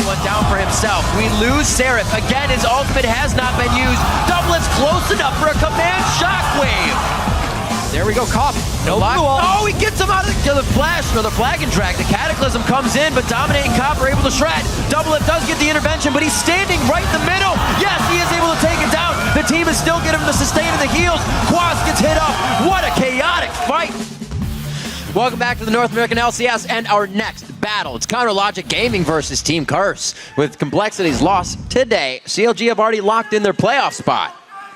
one down for himself. We lose Seraph. Again, his ultimate has not been used. Doublelift's close enough for a command shockwave. There we go, Cop. No blue wall. Oh, he gets him out of the flash, or the flag and drag. The Cataclysm comes in, but Dominate and Cop are able to shred. Doublelift does get the intervention, but he's standing right in the middle. Yes, he is able to take it down. The team is still getting him the sustain in the heels. Quas gets hit up. What a chaotic fight. Welcome back to the North American LCS and our next battle. It's CounterLogic Gaming versus Team Curse. With Complexity's loss today, CLG have already locked in their playoff spot.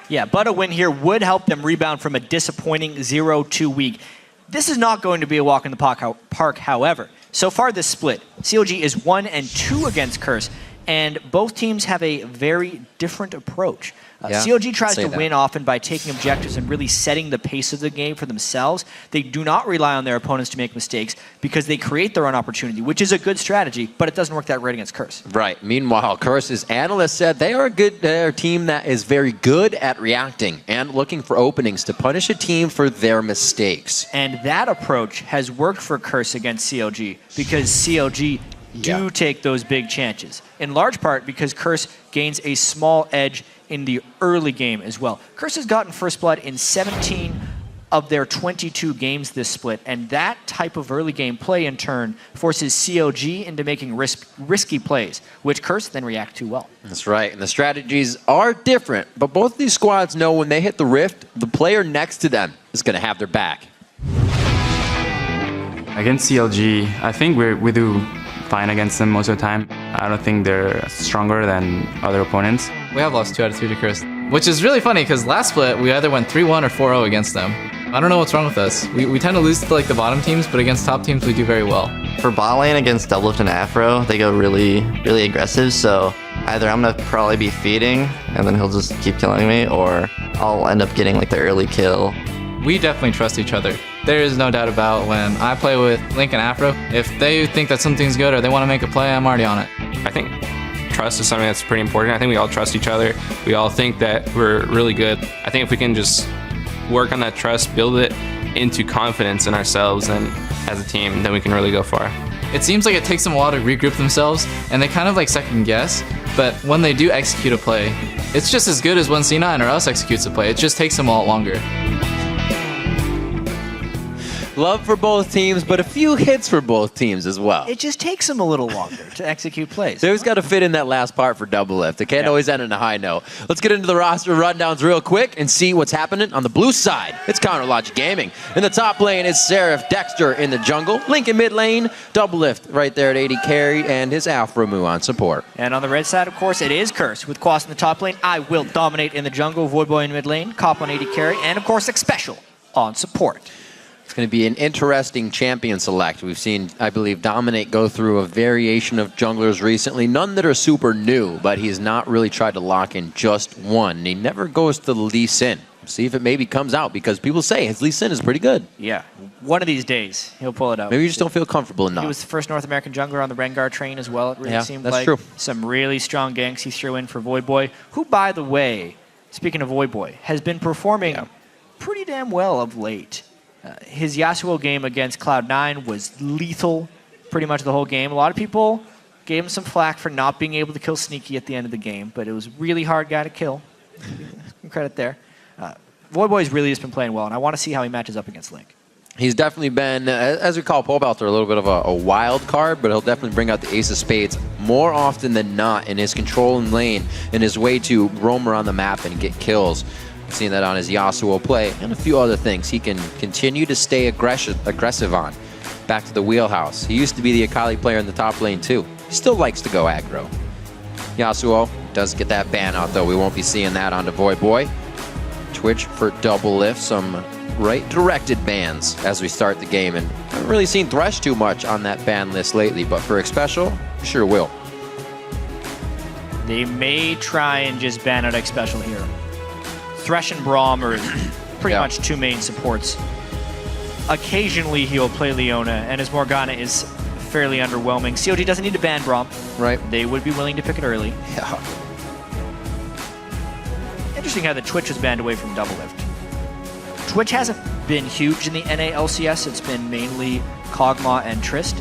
Yeah, but a win here would help them rebound from a disappointing 0-2 week. This is not going to be a walk in the park, however. So far this split, CLG is 1-2 against Curse, and both teams have a very different approach. CLG tries to win often by taking objectives and really setting the pace of the game for themselves. They do not rely on their opponents to make mistakes because they create their own opportunity, which is a good strategy, but it doesn't work that great against Curse. Right. Meanwhile, Curse's analyst said they are a good team that is very good at reacting and looking for openings to punish a team for their mistakes. And that approach has worked for Curse against CLG because CLG do take those big chances, in large part because Curse gains a small edge in the early game as well. Curse has gotten first blood in 17 of their 22 games this split, and that type of early game play in turn forces CLG into making risky plays, which Curse then react to well. That's right, and the strategies are different, but both these squads know when they hit the rift, the player next to them is going to have their back. Against CLG, I think we do fine against them most of the time. I don't think they're stronger than other opponents. We have lost 2 out of 3 to Curse, which is really funny because last split we either went 3-1 or 4-0 against them. I don't know what's wrong with us. We tend to lose to like the bottom teams, but against top teams we do very well. For bot lane against Doublelift and Aphro, they go really aggressive, so either I'm gonna probably be feeding and then he'll just keep killing me, or I'll end up getting like the early kill. We definitely trust each other. There is no doubt about when I play with Link and Aphro, if they think that something's good or they want to make a play, I'm already on it. I think trust is something that's pretty important. I think we all trust each other. We all think that we're really good. I think if we can just work on that trust, build it into confidence in ourselves and as a team, then we can really go far. It seems like it takes them a while to regroup themselves, and they kind of like second guess, but when they do execute a play, it's just as good as when C9 or us executes a play. It just takes them a lot longer. Love for both teams, but a few hits for both teams as well. It just takes them a little longer to execute plays. They always got to fit in that last part for Doublelift. It can't always end on a high note. Let's get into the roster rundowns real quick and see what's happening on the blue side. It's CounterLogic Gaming. In the top lane is Seraph, Dexter in the jungle, Link in mid lane, Doublelift right there at 80 carry, and his Aphromoo on support. And on the red side, of course, it is Curse with Quas in the top lane, IWillDominate in the jungle, Voyboy in mid lane, Cop on 80 carry, and of course Xpecial on support. It's going to be an interesting champion select. We've seen, I believe, Dominate go through a variation of junglers recently. None that are super new, but he's not really tried to lock in just one. He never goes to the Shin. See if it maybe comes out, because people say his Shin is pretty good. Yeah, one of these days he'll pull it out. Maybe you just don't feel comfortable enough. He was the first North American jungler on the Rengar train as well. It really seemed that's like true. Some really strong ganks he threw in for Voyboy, who, by the way, speaking of Voyboy, has been performing pretty damn well of late. His Yasuo game against Cloud9 was lethal pretty much the whole game. A lot of people gave him some flack for not being able to kill Sneaky at the end of the game, but it was a really hard guy to kill. Some credit there. Voyboy's really just been playing well, and I want to see how he matches up against Link. He's definitely been, as we call Pobelter, a little bit of a wild card, but he'll definitely bring out the ace of spades more often than not in his control in lane, in his way to roam around the map and get kills. Seen that on his Yasuo play and a few other things he can continue to stay aggressive on. Back to the wheelhouse. He used to be the Akali player in the top lane too. He still likes to go aggro. Yasuo does get that ban out though. We won't be seeing that onto Voyboy. Twitch for Doublelift. Some right directed bans as we start the game, and I haven't really seen Thresh too much on that ban list lately, but for Xpecial, sure will. They may try and just ban out Xpecial here. Thresh and Braum are pretty much two main supports. Occasionally he'll play Leona, and his Morgana is fairly underwhelming. CLG doesn't need to ban Braum. Right. They would be willing to pick it early. Yeah. Interesting how the Twitch was banned away from Doublelift. Twitch hasn't been huge in the NA LCS. It's been mainly Kog'Maw and Trist.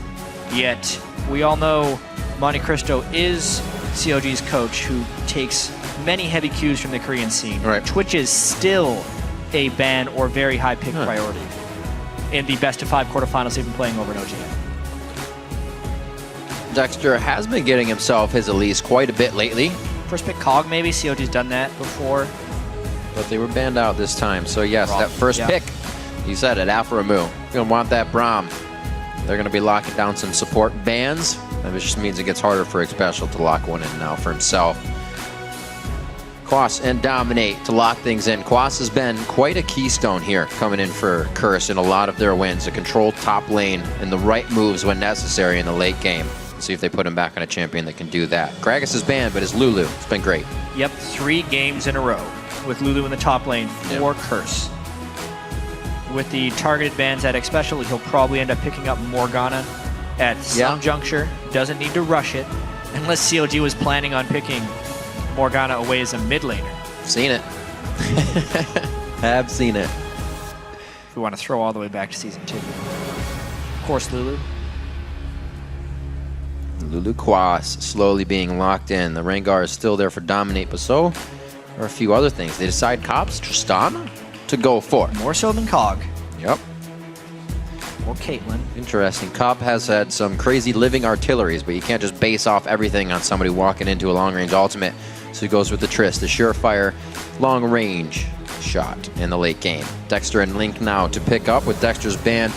Yet, we all know Monte Cristo is CLG's coach, who takes many heavy cues from the Korean scene. Right. Twitch is still a ban or very high pick priority in the best of 5 quarterfinals they've been playing over in OGN. Dexter has been getting himself his Elise quite a bit lately, First pick COG maybe, CLG's done that before. but they were banned out this time. So yes, Wrong. that first Yeah. pick, you said it, Aphromoo. You're gonna want that Braum. They're gonna be locking down some support bans. That just means it gets harder for Xpecial to lock one in now for himself. Quas and Dominate to lock things in. Quas has been quite a keystone here, coming in for Curse in a lot of their wins. A controlled top lane and the right moves when necessary in the late game. See if they put him back on a champion that can do that. Gragas is banned, but his Lulu, it's been great. Yep, 3 games in a row with Lulu in the top lane for Curse. With the targeted bans at Xpecial, he'll probably end up picking up Morgana at some juncture. Doesn't need to rush it, unless CLG was planning on picking Morgana away as a mid laner. Seen it. Have seen it. If we want to throw all the way back to Season 2. Of course, Lulu. Lulu Quas slowly being locked in. The Rengar is still there for Dominate, but so are a few other things. They decide Cops Tristana to go for. More so than COG. Yep. Or Caitlyn. Interesting. Cobb has had some crazy living artilleries, but you can't just base off everything on somebody walking into a long-range ultimate. So he goes with the Trist, the surefire long-range shot in the late game. Dexter and Link now to pick up with Dexter's ban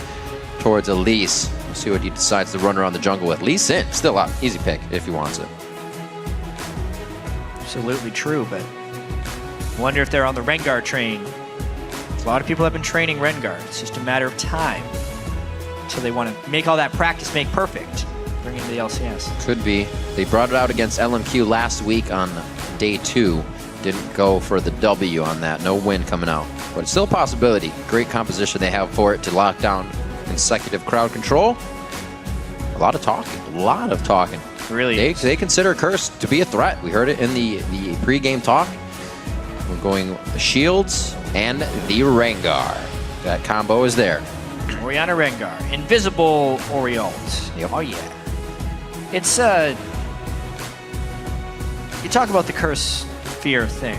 towards Elise. We'll see what he decides to run around the jungle with. Lee Sin, still up. Easy pick if he wants it. Absolutely true, but wonder if they're on the Rengar train. A lot of people have been training Rengar. It's just a matter of time until they want to make all that practice make perfect. Bring it to the LCS. Could be. They brought it out against LMQ last week on day 2. Didn't go for the W on that. No win coming out. But it's still a possibility. Great composition they have for it to lock down consecutive crowd control. A lot of talking. A lot of talking. It really is. They consider Curse to be a threat. We heard it in the pre-game talk. We're going the Shields and the Rengar. That combo is there. Orianna Rengar. Invisible Orioles. Yep. Oh, yeah. It's, you talk about the Curse fear thing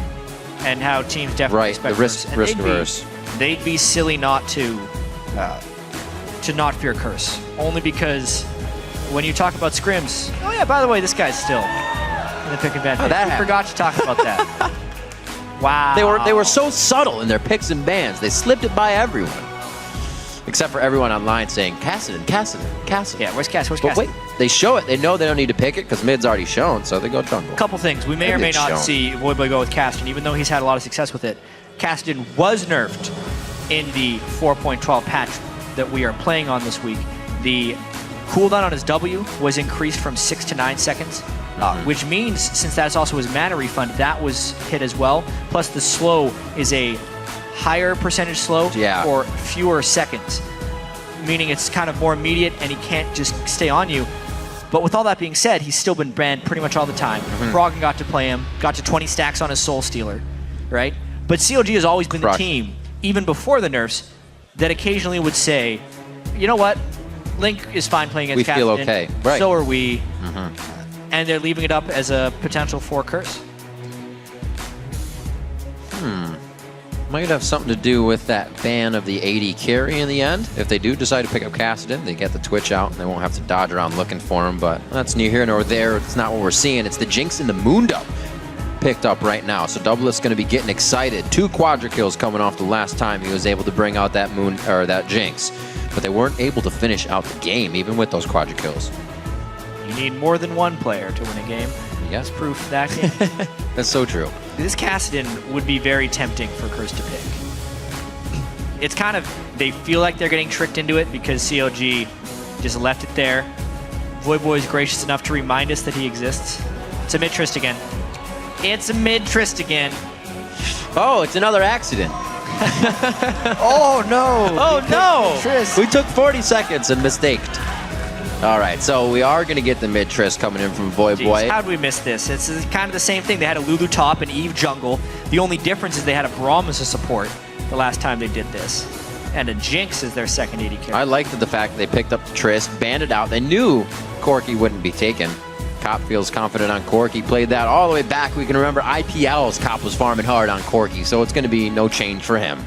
and how teams definitely Right, expect the risk Curse, and averse. they'd be silly not to not fear Curse. Only because when you talk about scrims, oh yeah, by the way, this guy's still in the pick advantage. that We happened? forgot to talk about that. Wow. They were so subtle in their picks and bans. They slipped it by everyone. Except for everyone online saying, Cassidy. Yeah, where's Cass? Where's But Cass? wait, they show it. They know they don't need to pick it because mid's already shown, so they go jungle. Couple things. We may or may It's not shown. see Voyboy go with Caston, even though he's had a lot of success with it. Caston was nerfed in the 4.12 patch that we are playing on this week. The cooldown on his W was increased from 6 to 9 seconds, which means, since that's also his mana refund, that was hit as well. Plus the slow is a higher percentage slow for fewer seconds, meaning it's kind of more immediate and he can't just stay on you. But with all that being said, he's still been banned pretty much all the time. Froggen got to play him, got to 20 stacks on his Soul Stealer, right? But CLG has always been the team, even before the nerfs, that occasionally would say, you know what, Link is fine playing against Captain. We feel okay. Right. So are we. And they're leaving it up as a potential for Curse. Might have something to do with that ban of the AD carry in the end. If they do decide to pick up Cassidy, they get the Twitch out and they won't have to dodge around looking for him, but that's neither here nor there. It's not what we're seeing. It's the Jinx and the Mundo picked up right now. So Doublelift's going to be getting excited. 2 quadra kills coming off the last time he was able to bring out that that Jinx. But they weren't able to finish out the game, even with those quadra kills. You need more than one player to win a game. Yes. That's proof that game. That's so true. This Cassidon would be very tempting for Curse to pick. It's kind of, they feel like they're getting tricked into it because CLG just left it there. Voyboy is gracious enough to remind us that he exists. It's a mid-trist again. It's a mid-trist again. Oh, it's another accident. Oh no! Oh no! Trist. We took 40 seconds and mistaked. All right, so we are going to get the mid-trist coming in from Voyboy. How'd we miss this? It's kind of the same thing. They had a Lulu top and Eve jungle. The only difference is they had a Braum as a support the last time they did this. And a Jinx is their second AD carry. I liked the fact that they picked up the Trist, banned it out. They knew Corki wouldn't be taken Cop feels confident on Corki. Played that all the way back. We can remember IPL's Cop was farming hard on Corki, so it's going to be no change for him.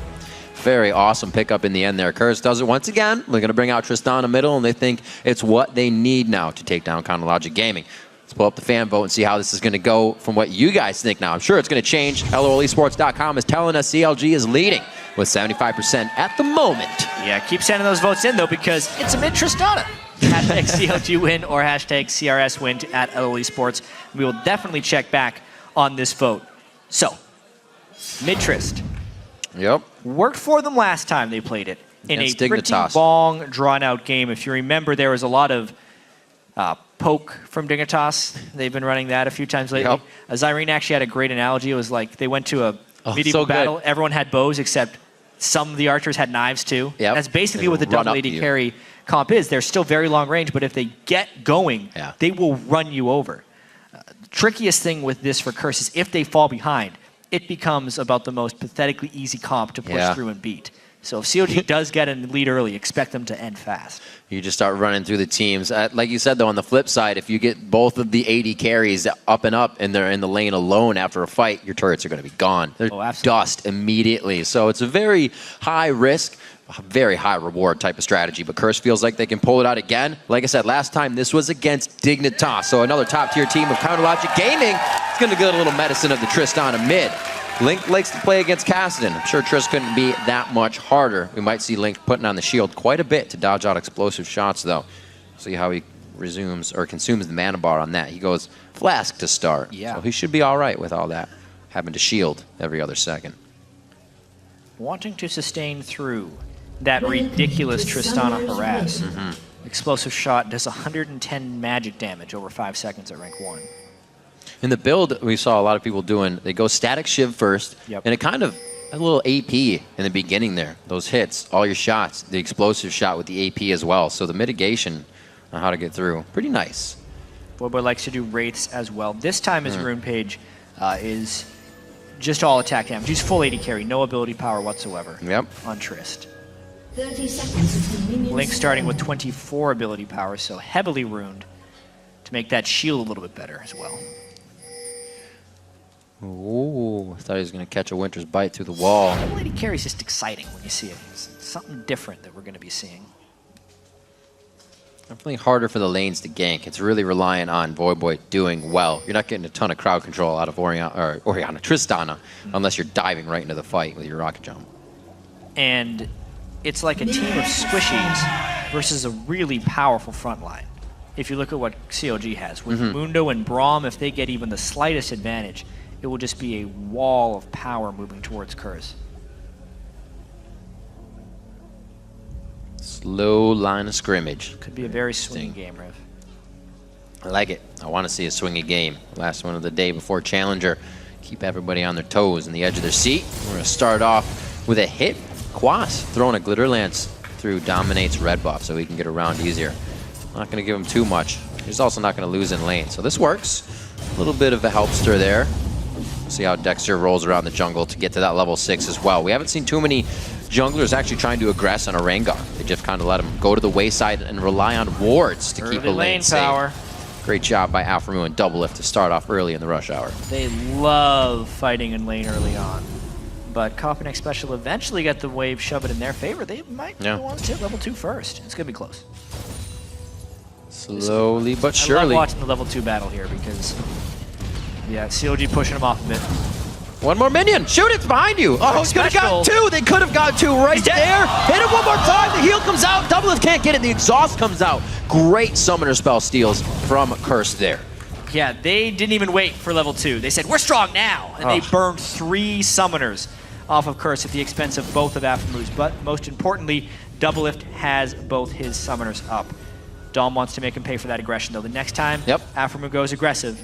Very awesome pickup in the end there. Curse does it once again. They're going to bring out Tristana middle, and they think it's what they need now to take down Chronologic Gaming. Let's pull up the fan vote and see how this is going to go from what you guys think now. I'm sure it's going to change. LOLesports.com is telling us CLG is leading with 75% at the moment. Yeah, keep sending those votes in, though, because it's a mid-Tristana. Hashtag CLG win or hashtag CRS win at LOLesports. We will definitely check back on this vote. So, mid-Trist. Yep. Worked for them last time they played it in Against a pretty Dignitas. long, drawn-out game. If you remember, there was a lot of poke from Dignitas. They've been running that a few times lately. Yep. Zyrene actually had a great analogy. It was like they went to a so medieval good. battle. Everyone had bows, except some of the archers had knives too. Yep. That's basically They what the run double up to AD you. carry comp is. They're still very long range, but if they get going, Yeah. they will run you over. The trickiest thing with this for Curse is if they fall behind, it becomes about the most pathetically easy comp to push Yeah. through and beat. So if CLG does get a lead early, expect them to end fast. You just start running through the teams. Like you said, though, on the flip side, if you get both of the AD carries up and they're in the lane alone after a fight, your turrets are going to be gone. They're absolutely. dust immediately. So it's a very high risk, very high reward type of strategy. But Curse feels like they can pull it out again. Like I said, last time this was against Dignitas. So another top-tier team of Counterlogic Gaming is going to get a little medicine of the Tristana mid. Link likes to play against Kassadin. I'm sure Triss couldn't be that much harder. We might see Link putting on the shield quite a bit to dodge out explosive shots, though. See how he resumes or consumes the mana bar on that. He goes Flask to start. Yeah. So he should be all right with all that. Having to shield every other second. Wanting to sustain through that ridiculous Tristana harass. Explosive shot does 110 magic damage over 5 seconds at rank 1. In the build, we saw a lot of people doing, they go static shiv first, Yep. and it kind of, a little AP in the beginning there. Those hits, all your shots, the explosive shot with the AP as well. So the mitigation on how to get through, pretty nice. Voyboy likes to do wraiths as well. This time his rune page is just all attack damage. He's full AD carry, no ability power whatsoever Yep. on Trist. 30 seconds until minions Link starting with spawn. 24 ability power, so heavily runed to make that shield a little bit better as well. Ooh, I thought he was going to catch a Winter's Bite through the wall. Double AD carry is just exciting when you see it. It's something different that we're going to be seeing. Definitely harder for the lanes to gank. It's really relying on Voyboy doing well. You're not getting a ton of crowd control out of Oriana Tristana unless you're diving right into the fight with your rocket jump. And it's like a team of squishies versus a really powerful front line. If you look at what CLG has, with Mundo and Braum, if they get even the slightest advantage, it will just be a wall of power moving towards Curse. Slow line of scrimmage. Could be a very swinging game, Riv. I like it. I want to see a swingy game. Last one of the day before Challenger. Keep everybody on their toes and the edge of their seat. We're going to start off with a hit. Quas throwing a Glitter Lance through Dominate's red buff so he can get around easier. Not going to give him too much. He's also not going to lose in lane. So this works. A little bit of a helpster there. See how Dexter rolls around the jungle to get to that level 6 as well. We haven't seen too many junglers actually trying to aggress on a Rengar. They just kind of let him go to the wayside and rely on wards to keep Early a lane lane safe. power. Great job by Aphromoo and Doublelift to start off early in the rush hour. They love fighting in lane early on. But Cop and Xpecial eventually get the wave, shove it in their favor. They might be the ones to hit level 2 first. It's going to be close. Slowly but I love surely. watching the level 2 battle here because, yeah, CLG pushing him off a bit. One more minion. Shoot, it's behind you. Oh, he could have gotten Xpecial. 2. They could have got 2 right there. Hit it one more time. The heal comes out. Doublelift can't get it. The exhaust comes out. Great summoner spell steals from Curse there. Yeah, they didn't even wait for level 2. They said, we're strong now. And they burned 3 summoners off of Curse at the expense of both of Aphromoo's. But most importantly, Doublelift has both his summoners up. Dom wants to make him pay for that aggression, though. The next time Aphromoo goes aggressive,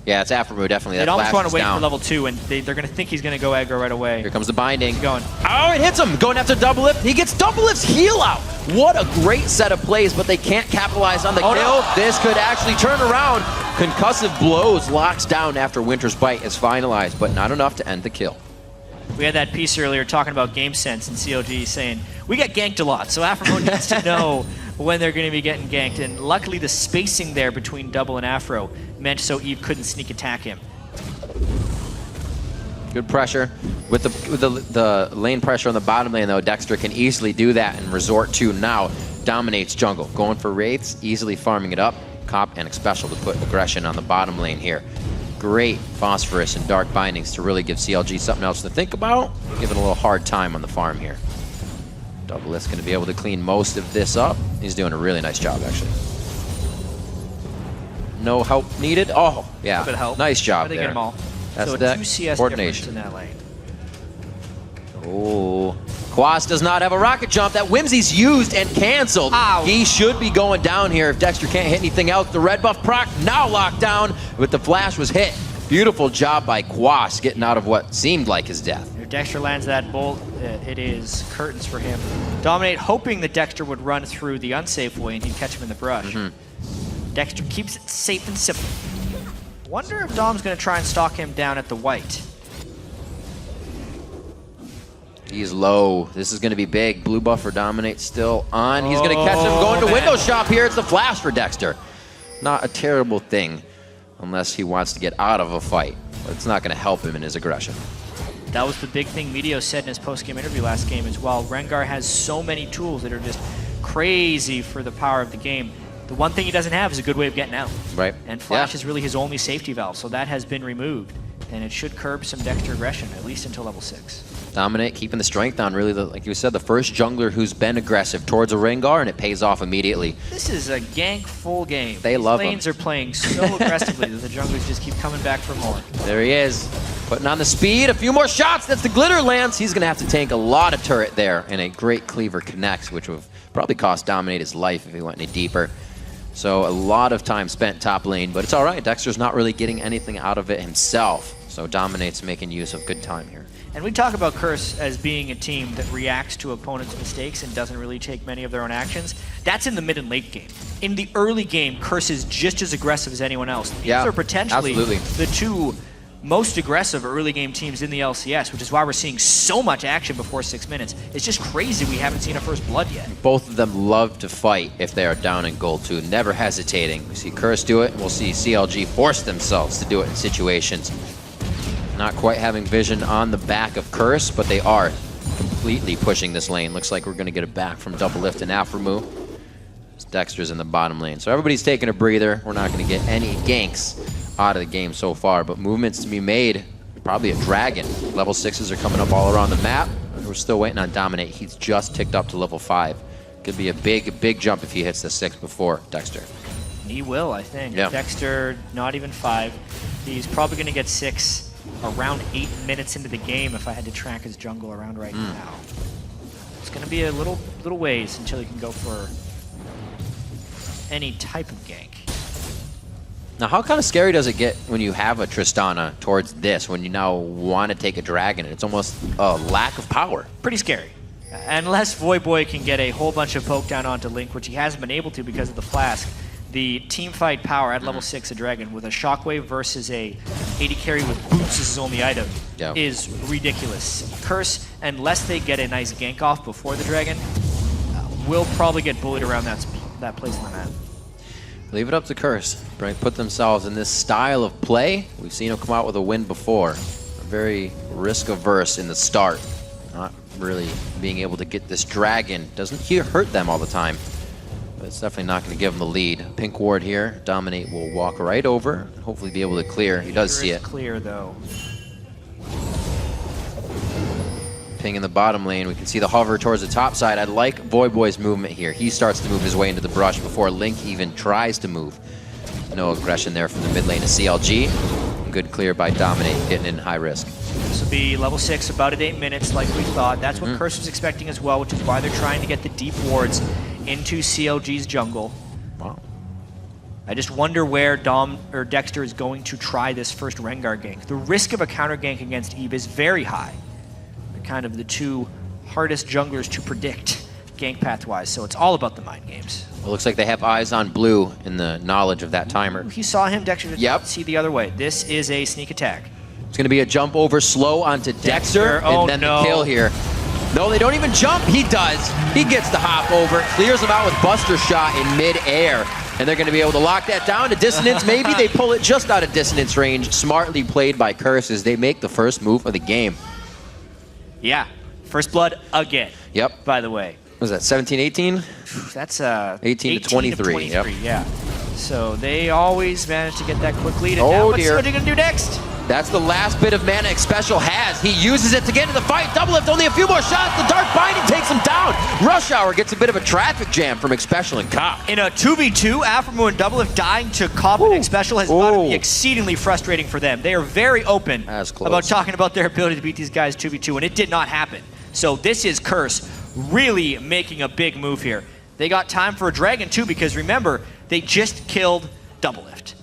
Yeah, it's Aphromoo, definitely. they'd That almost flash want is to wait down. for level 2, and they're going to think he's going to go aggro right away. Here comes the binding. Going. Oh, it hits him. Going after Doublelift. He gets Doublelift's heal out. What a great set of plays, but they can't capitalize on the kill. no. This could actually turn around. Concussive blows locks down after Winter's Bite is finalized, but not enough to end the kill. We had that piece earlier talking about game sense and CLG saying, we get ganked a lot, so Aphromoo needs to know when they're going to be getting ganked. And luckily the spacing there between Double and Aphro meant so Eve couldn't sneak attack him. Good pressure. With the lane pressure on the bottom lane, though, Dexter can easily do that and resort to now dominates jungle. Going for Wraiths, easily farming it up. Cop and Xpecial to put aggression on the bottom lane here. Great Phosphorus and Dark Bindings to really give CLG something else to think about. Giving a little hard time on the farm here. Doublelift's going to be able to clean most of this up. He's doing a really nice job, actually. No help needed. Oh, yeah. A bit of help. Nice job They there. get them all. That's so that 2 CS coordination. difference in that lane. Oh, Quas does not have a rocket jump. That Whimsy's used and canceled. Ow. He should be going down here if Dexter can't hit anything else. The red buff proc now locked down, but the flash was hit. Beautiful job by Quas getting out of what seemed like his death. If Dexter lands that bolt, it is curtains for him. Dominate hoping that Dexter would run through the unsafe way and he'd catch him in the brush. Dexter keeps it safe and simple. Wonder if Dom's going to try and stalk him down at the white. He's low. This is going to be big. Blue buff for Dominate still on. He's going to catch him going to man. window shop here. It's the flash for Dexter. Not a terrible thing unless he wants to get out of a fight. But it's not going to help him in his aggression. That was the big thing Medio said in his post-game interview last game as well. Rengar has so many tools that are just crazy for the power of the game. The one thing he doesn't have is a good way of getting out. Right. And Flash Yeah. is really his only safety valve, so that has been removed. And it should curb some Dexter aggression, at least until level 6. Dominate keeping the strength on, really, like you said, the first jungler who's been aggressive towards a Rengar, and it pays off immediately. This is a gank full game. They love Lanes him. are playing so aggressively that the junglers just keep coming back for more. There he is, putting on the speed. A few more shots. That's the glitter lands. He's going to have to tank a lot of turret there, and a great cleaver connects, which would probably cost Dominate his life if he went any deeper. So a lot of time spent top lane, but it's all right. Dexter's not really getting anything out of it himself. So Dominate's making use of good time here. And we talk about Curse as being a team that reacts to opponents' mistakes and doesn't really take many of their own actions. That's in the mid and late game. In the early game, Curse is just as aggressive as anyone else. These Yeah, are potentially absolutely. the two most aggressive early game teams in the LCS, which is why we're seeing so much action before 6 minutes. It's just crazy we haven't seen a first blood yet. Both of them love to fight if they are down in gold too, never hesitating. We see Curse do it, and we'll see CLG force themselves to do it in situations. Not quite having vision on the back of Curse, but they are completely pushing this lane. Looks like we're going to get it back from Doublelift and Aphromoo. Dexter's in the bottom lane. So everybody's taking a breather. We're not going to get any ganks out of the game so far, but movements to be made. Probably a dragon. Level 6s are coming up all around the map. We're still waiting on Dominate. He's just ticked up to level 5. Could be a big jump if he hits the 6 before Dexter. He will, I think. Yeah. Dexter, not even 5. He's probably going to get 6 around 8 minutes into the game if I had to track his jungle around right now. It's going to be a little ways until he can go for any type of gank. Now, how kind of scary does it get when you have a Tristana towards this, when you now want to take a dragon? It's almost a lack of power. Pretty scary. Unless Voyboy can get a whole bunch of poke down onto Link, which he hasn't been able to because of the flask. The team fight power at level 6 a dragon with a shockwave versus a AD carry with boots as his only item is ridiculous. Curse, unless they get a nice gank off before the dragon, will probably get bullied around that place on the map. Leave it up to Curse. Put themselves in this style of play. We've seen them come out with a win before. Very risk-averse in the start. Not really being able to get this dragon. Doesn't hurt them all the time. But it's definitely not going to give them the lead. Pink ward here. Dominate will walk right over. Hopefully be able to clear. He does see it. Clear, though. Ping in the bottom lane. We can see the hover towards the top side. I like Voyboy's movement here. He starts to move his way into the brush before Link even tries to move. No aggression there from the mid lane of CLG. Good clear by Dominate, getting in high risk. This will be level 6, about at 8 minutes like we thought. That's what Curse was expecting as well, which is why they're trying to get the deep wards into CLG's jungle. Wow. I just wonder where Dexter is going to try this first Rengar gank. The risk of a counter gank against Eve is very high. They're kind of the two hardest junglers to predict gank path-wise, so it's all about the mind games. It looks like they have eyes on blue in the knowledge of that timer. He saw him, Dexter did see the other way. This is a sneak attack. It's going to be a jump over slow onto Dexter, Oh, and then no. the kill here. No, they don't even jump. He does. He gets the hop over, clears them out with Buster Shot in mid-air. And they're going to be able to lock that down to dissonance. Maybe they pull it just out of dissonance range. Smartly played by Curse as they make the first move of the game. Yeah. First blood again. Yep. By the way. Was that 17-18? That's 18 to 23. Yep. Yeah. So they always manage to get that quick lead. And Oh, now what's dear. CLG going to do next? That's the last bit of mana Xpecial has. He uses it to get into the fight. Doublelift, only a few more shots. The Dark Binding takes him down. Rush Hour gets a bit of a traffic jam from Xpecial and Cop. In a 2v2, Aphromoo and Doublelift dying to Cop and Xpecial has got to be exceedingly frustrating for them. They are very open That's close. about talking about their ability to beat these guys 2v2, and it did not happen. So this is Curse really making a big move here. They got time for a Dragon too, because remember, they just killed Doublelift.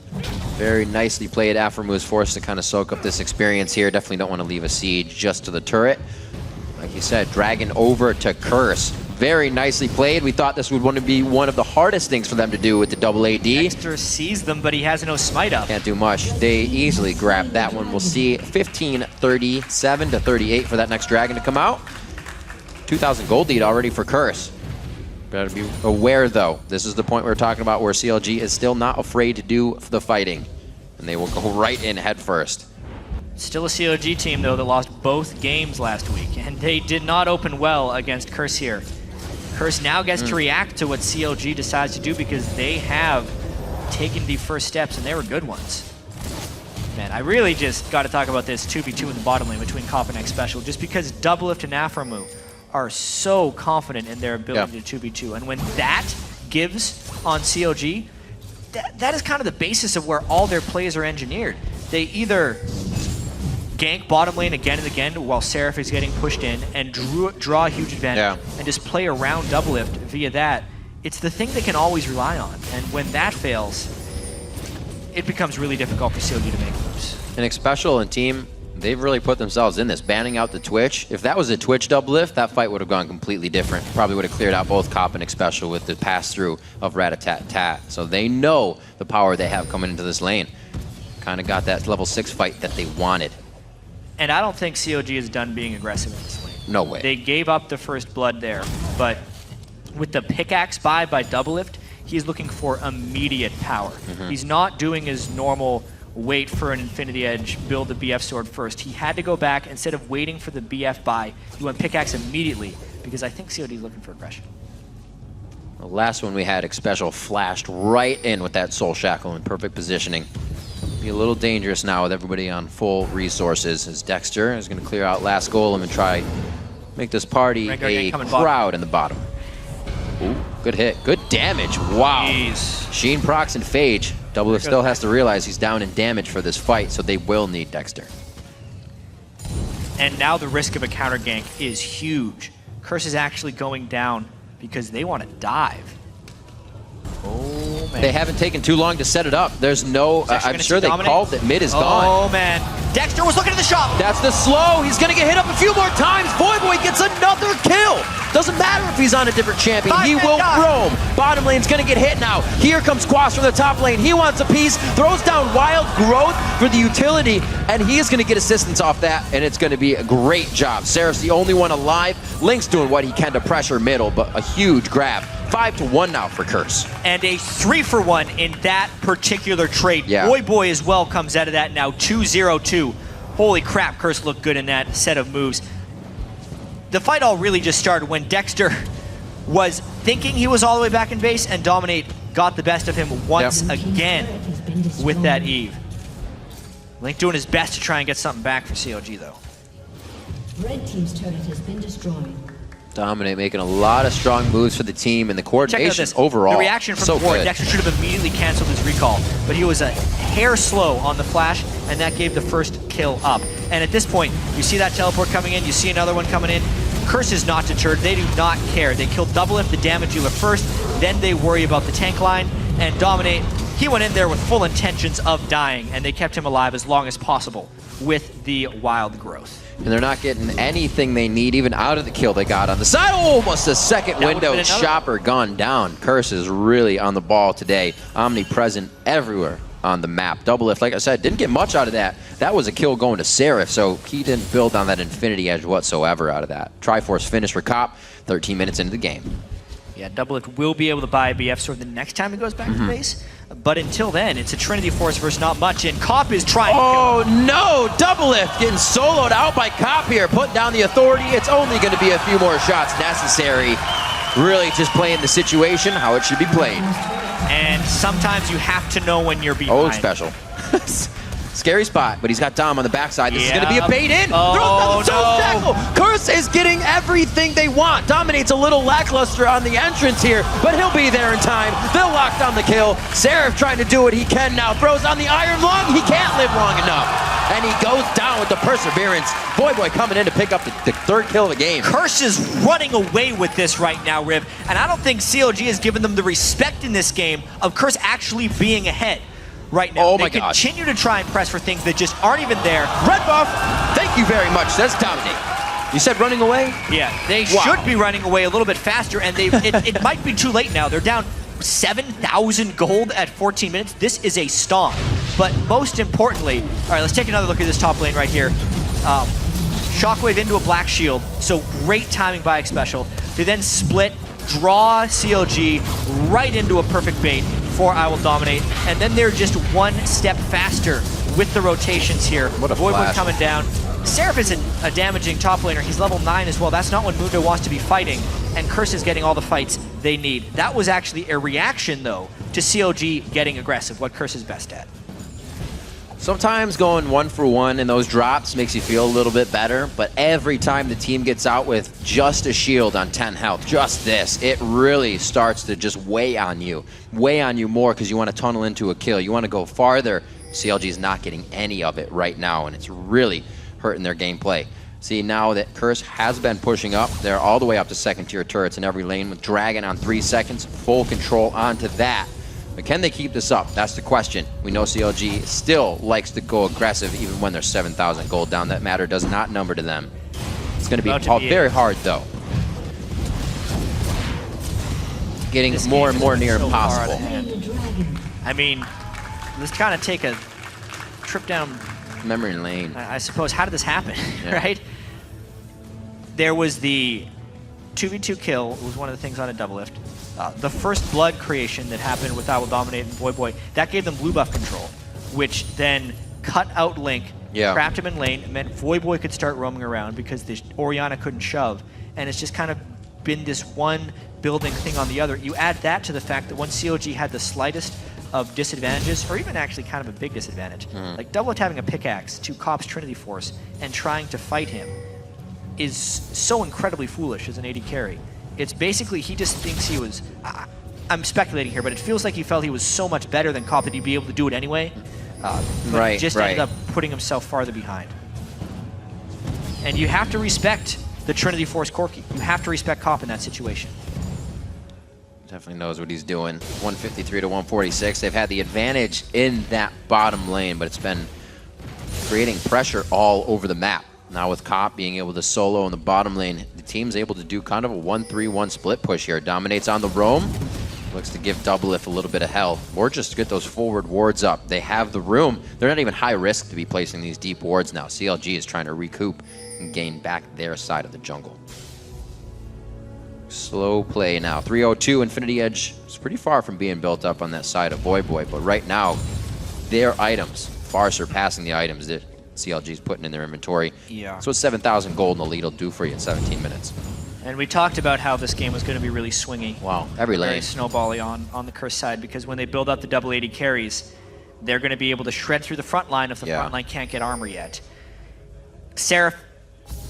Very nicely played. Aphromoo is forced to kind of soak up this experience here. Definitely don't want to leave a siege just to the turret. Like you said, Dragon over to Curse. Very nicely played. We thought this would want to be one of the hardest things for them to do with the double AD. Dexter sees them, but he has no smite up. Can't do much. They easily grab that one. We'll see 15-37 to 38 for that next Dragon to come out. 2,000 gold lead already for Curse. Better be aware, though. This is the point we're talking about where CLG is still not afraid to do the fighting. And they will go right in head first. Still a CLG team, though, that lost both games last week. And they did not open well against Curse here. Curse now gets to react to what CLG decides to do because they have taken the first steps, and they were good ones. Man, I really just got to talk about this 2v2 in the bottom lane between Cop and Xpecial, just because Doublelift and Aphromoo are so confident in their ability to 2v2. And when that gives on CLG, that is kind of the basis of where all their plays are engineered. They either gank bottom lane again and again while Seraph is getting pushed in and draw a huge advantage and just play around Doublelift via that. It's the thing they can always rely on. And when that fails, it becomes really difficult for CLG to make moves. And Xpecial and team, they've really put themselves in this, banning out the Twitch. If that was a Twitch Doublelift, that fight would have gone completely different. Probably would have cleared out both Cop and Xpecial with the pass-through of Rat-a-tat-tat. So they know the power they have coming into this lane. Kind of got that level 6 fight that they wanted. And I don't think CLG is done being aggressive in this lane. No way. They gave up the first blood there, but with the pickaxe buy by Doublelift, he's looking for immediate power. He's not doing his normal wait for an Infinity Edge, build the BF sword first. He had to go back, instead of waiting for the BF buy, he went pickaxe immediately, because I think COD is looking for aggression. The last one we had, Xpecial flashed right in with that Soul Shackle in perfect positioning. Be a little dangerous now with everybody on full resources, as Dexter is going to clear out last golem and try make this party a crowd in the bottom. Ooh, good hit. Good damage. Wow. Jeez. Sheen procs and Phage. Doublelift still has to realize he's down in damage for this fight, so they will need Dexter. And now the risk of a counter gank is huge. Curse is actually going down because they want to dive. Oh, man. They haven't taken too long to set it up. There's no... I'm sure they called that mid is gone. Oh, man. Dexter was looking at the shop. That's the slow. He's going to get hit up a few more times. Voyboy gets another kill. Doesn't matter if he's on a different champion. He will roam. Bottom lane's going to get hit now. Here comes Quas from the top lane. He wants a piece. Throws down Wild Growth for the utility. And he is going to get assistance off that. And it's going to be a great job. Seraph's the only one alive. Link's doing what he can to pressure middle. But a huge grab. 5-1 now for Curse. And a 3-for-1 in that particular trade. Voyboy as well comes out of that now. 2-0-2. Holy crap, Curse looked good in that set of moves. The fight all really just started when Dexter was thinking he was all the way back in base, and Dominate got the best of him once again with that Eve. Link doing his best to try and get something back for CLG, though. Red team's turret has been destroyed. Dominate making a lot of strong moves for the team, and the coordination overall. The reaction from the board, Dexter should have immediately canceled his recall, but he was a hair slow on the flash, and that gave the first kill up. And at this point, you see that teleport coming in, you see another one coming in. Curse is not deterred. They do not care. They kill Doublelift, the damage dealer first, then they worry about the tank line, and Dominate, he went in there with full intentions of dying, and they kept him alive as long as possible with the Wild Growth. And they're not getting anything they need, even out of the kill they got on the side. Oh, almost a second window. Chopper gone down. Curse is really on the ball today. Omnipresent everywhere on the map. Doublelift, like I said, didn't get much out of that. That was a kill going to Seraph, so he didn't build on that Infinity Edge whatsoever out of that. Triforce finish for Cop, 13 minutes into the game. Yeah, Doublelift will be able to buy a BF sword the next time he goes back to base. But until then, it's a Trinity Force versus not much, and Cop is trying to kill him. No! Doublelift getting soloed out by Cop here, putting down the authority. It's only going to be a few more shots necessary. Really just playing the situation how it should be played. And sometimes you have to know when you're behind. Oh, special. Scary spot, but he's got Dom on the backside. This is going to be a bait in. Oh, Tackle. Curse is getting everything they want. Dominate's a little lackluster on the entrance here, but he'll be there in time. They'll lock down the kill. Seraph trying to do what he can now. Throws on the Iron Lung. He can't live long enough. And he goes down with the perseverance. Voyboy coming in to pick up the third kill of the game. Curse is running away with this right now, Riv. And I don't think CLG has given them the respect in this game of Curse actually being ahead right now. Oh my gosh. They continue to try and press for things that just aren't even there. Red buff. Thank you very much. That's Dominate. You said running away? Yeah, they should be running away a little bit faster, and it might be too late now. They're down 7,000 gold at 14 minutes. This is a stomp. But most importantly, all right, let's take another look at this top lane right here. Shockwave into a black shield, so great timing by Xpecial. They then split, draw CLG right into a perfect bait for IWillDominate, and then they're just one step faster with the rotations here. What a Voyboy flash. coming down. Seraph isn't a damaging top laner. He's level 9 as well. That's not what Mundo wants to be fighting, and Curse is getting all the fights they need. That was actually a reaction, though, to CLG getting aggressive, what Curse is best at. Sometimes going 1 for 1 in those drops makes you feel a little bit better, but every time the team gets out with just a shield on 10 health, just this, it really starts to just weigh on you more because you want to tunnel into a kill. You want to go farther. CLG is not getting any of it right now, and it's really hurting their gameplay. See, now that Curse has been pushing up, they're all the way up to second tier turrets in every lane with Dragon on 3 seconds, full control onto that. But can they keep this up? That's the question. We know CLG still likes to go aggressive even when they're 7,000 gold down. That matter does not number to them. It's going to be very hard, though. Getting This more game and more is near so far out of impossible. hand. I mean, let's kind of take a trip down Memory lane. I suppose. How did this happen, Yeah. right? There was the 2v2 kill, was one of the things on a Doublelift. The first blood creation that happened with IWillDominate and Voyboy, that gave them blue buff control, which then cut out Link, trapped him in lane, and meant Voyboy could start roaming around because the Orianna couldn't shove, and it's just kind of been this one building thing on the other. You add that to the fact that once CLG had the slightest of disadvantages, or even actually kind of a big disadvantage, like Doublelift having a pickaxe to Cop's Trinity Force and trying to fight him is so incredibly foolish as an AD carry. It's basically he just thinks he was, I'm speculating here, but it feels like he felt he was so much better than Cop that he'd be able to do it anyway. But he just ended up putting himself farther behind. And you have to respect the Trinity Force Corki. You have to respect Cop in that situation. Definitely knows what he's doing. 153 to 146. They've had the advantage in that bottom lane, but it's been creating pressure all over the map. Now with Cop being able to solo in the bottom lane, the team's able to do kind of a 1-3-1 split push here. Dominates on the roam. Looks to give Doublelift a little bit of health, or just to get those forward wards up. They have the room. They're not even high risk to be placing these deep wards now. CLG is trying to recoup and gain back their side of the jungle. Slow play now. 302 Infinity Edge is pretty far from being built up on that side of Voyboy, but right now, their items far surpassing the items that CLG's putting in their inventory. Yeah. So it's 7,000 gold in the lead will do for you in 17 minutes. And we talked about how this game was going to be really swingy. Wow, every lane. Very snowbally on the Curse side, because when they build up the double AD carries, they're going to be able to shred through the front line if the front line can't get armor yet. Seraph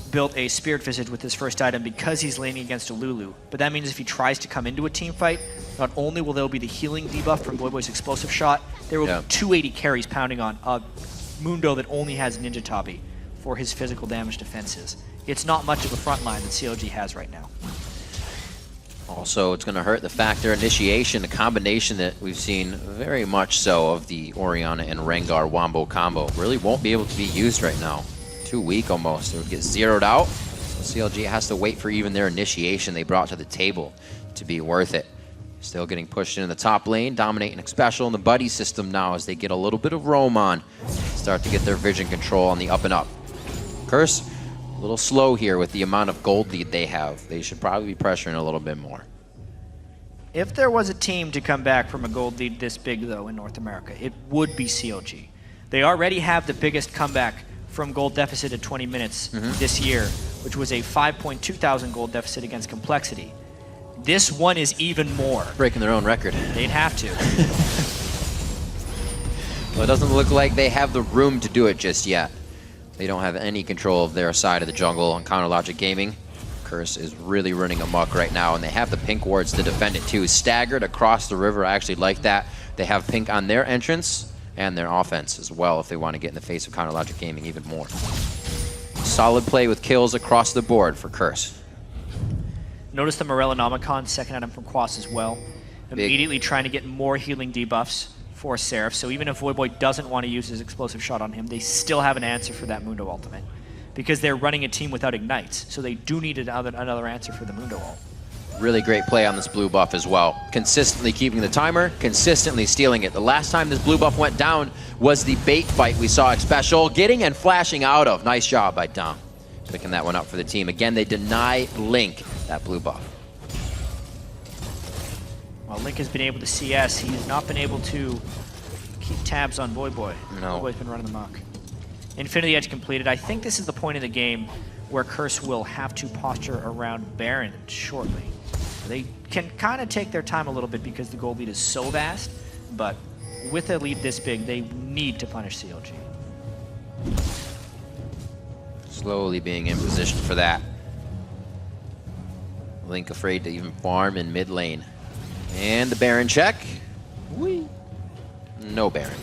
built a Spirit Visage with his first item because he's laning against a Lulu, but that means if he tries to come into a team fight, not only will there be the healing debuff from Voyboy's explosive shot, there will be 280 carries pounding on a Mundo that only has Ninja Tabi for his physical damage defenses. It's not much of a front line that CLG has right now. Also, it's going to hurt the factor initiation, a combination that we've seen very much so of the Orianna and Rengar Wombo combo. Really won't be able to be used right now. Too weak almost. It would get zeroed out. So CLG has to wait for even their initiation they brought to the table to be worth it. Still getting pushed into the top lane, dominating Xpecial in the buddy system now as they get a little bit of roam on. Start to get their vision control on the up and up. Curse, a little slow here with the amount of gold lead they have. They should probably be pressuring a little bit more. If there was a team to come back from a gold lead this big, though, in North America, it would be CLG. They already have the biggest comeback from gold deficit at 20 minutes this year, which was a 5.2 thousand gold deficit against Complexity. This one is even more. Breaking their own record. They'd have to. Well, it doesn't look like they have the room to do it just yet. They don't have any control of their side of the jungle on Counter Logic Gaming. Curse is really running amok right now, and they have the pink wards to defend it too. Staggered across the river, I actually like that. They have pink on their entrance and their offense as well if they want to get in the face of Counter Logic Gaming even more. Solid play with kills across the board for Curse. Notice the Morellonomicon, second item from Quas as well. Immediately trying to get more healing debuffs for Seraph, so even if Voyboy doesn't want to use his explosive shot on him, they still have an answer for that Mundo ultimate. Because they're running a team without ignites, so they do need another answer for the Mundo ult. Really great play on this blue buff as well. Consistently keeping the timer, consistently stealing it. The last time this blue buff went down was the bait fight we saw Xpecial getting and flashing out of. Nice job by Dom, picking that one up for the team. Again, they deny Link that blue buff. While Link has been able to CS, he has not been able to keep tabs on Voyboy. No. Voyboy's been running amok. Infinity Edge completed. I think this is the point of the game where Curse will have to posture around Baron shortly. They can kind of take their time a little bit because the gold lead is so vast, but with a lead this big, they need to punish CLG. Slowly being in position for that. Link afraid to even farm in mid lane. And the Baron check. Whee. No Baron.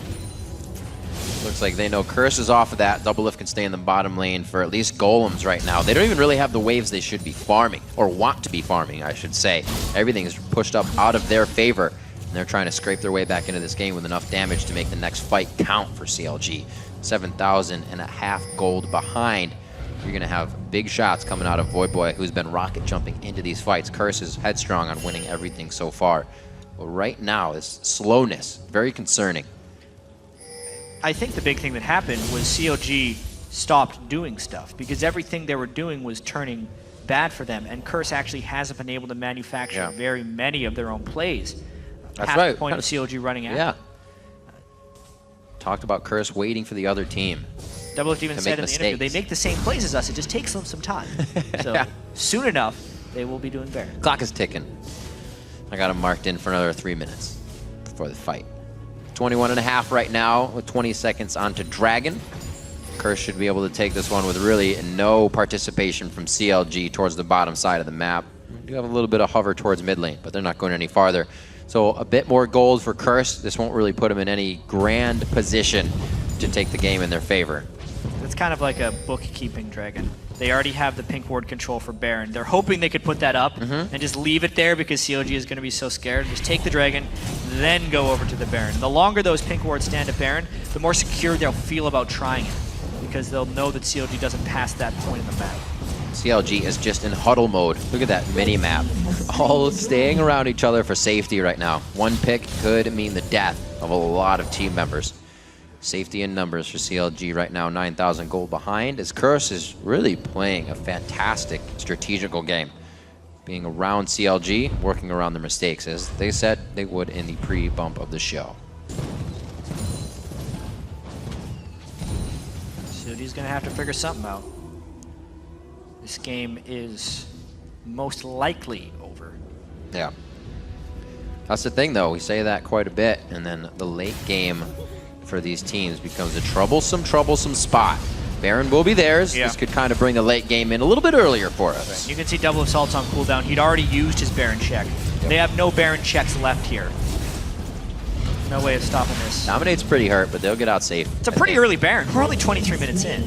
Looks like they know Curse is off of that. Doublelift can stay in the bottom lane for at least golems right now. They don't even really have the waves they should be farming, or want to be farming, I should say. Everything is pushed up out of their favor, and they're trying to scrape their way back into this game with enough damage to make the next fight count for CLG. 7,500 gold behind. You're going to have big shots coming out of Voyboy, who's been rocket jumping into these fights. Curse is headstrong on winning everything so far. But right now, this slowness, very concerning. I think the big thing that happened was CLG stopped doing stuff because everything they were doing was turning bad for them, and Curse actually hasn't been able to manufacture very many of their own plays. That's Half right. the point of CLG running out. Yeah. Talked about Curse waiting for the other team. Doublelift even said in the interview, they make the same plays as us, it just takes them some time. So soon enough, they will be doing better. Clock is ticking. I got him marked in for another 3 minutes before the fight. 21.5 right now with 20 seconds onto Dragon. Curse should be able to take this one with really no participation from CLG towards the bottom side of the map. We do have a little bit of hover towards mid lane, but they're not going any farther. So a bit more gold for Curse. This won't really put them in any grand position to take the game in their favor. It's kind of like a bookkeeping Dragon. They already have the pink ward control for Baron. They're hoping they could put that up and just leave it there because CLG is going to be so scared. Just take the Dragon, then go over to the Baron. The longer those pink wards stand at Baron, the more secure they'll feel about trying it because they'll know that CLG doesn't pass that point in the map. CLG is just in huddle mode. Look at that mini-map. All staying around each other for safety right now. One pick could mean the death of a lot of team members. Safety in numbers for CLG right now, 9,000 gold behind, as Curse is really playing a fantastic strategical game. Being around CLG, working around their mistakes, as they said they would in the pre-bump of the show. CLG's going to have to figure something out. This game is most likely over. Yeah. That's the thing, though. We say that quite a bit, and then the late game for these teams becomes a troublesome spot. Baron will be theirs. This could kind of bring the late game in a little bit earlier for us. Right. You can see Double Assault's on cooldown. He'd already used his Baron check. They have no Baron checks left here. No way of stopping this. Dominate's pretty hurt, but they'll get out safe. It's a pretty early Baron. We're only 23 minutes in.